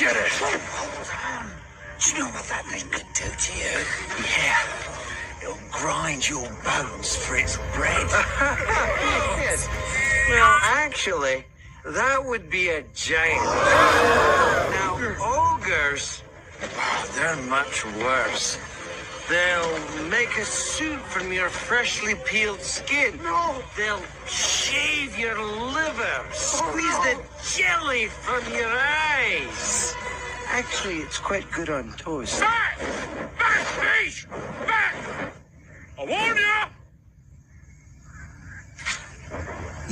get it. Hold on. Do you know what that thing could do to you? Yeah. It'll grind your bones for its bread. Yes. Well, actually, that would be a giant. Now, ogres, they're much worse. They'll make a suit from your freshly peeled skin. No. They'll shave your liver, squeeze the jelly from your eyes. Actually, it's quite good on toast. Back! Back, please! Back! I warn you!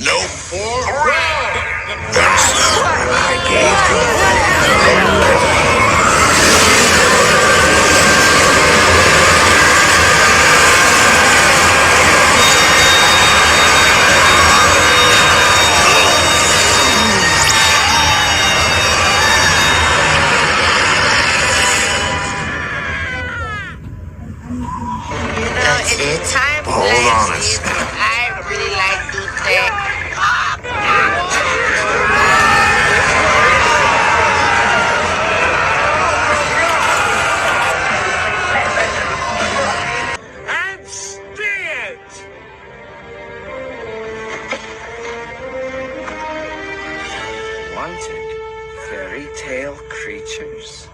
No more round. That's what I gave It's time to Hold on a second. I really like to take. And stay it! Wanted fairy tale creatures.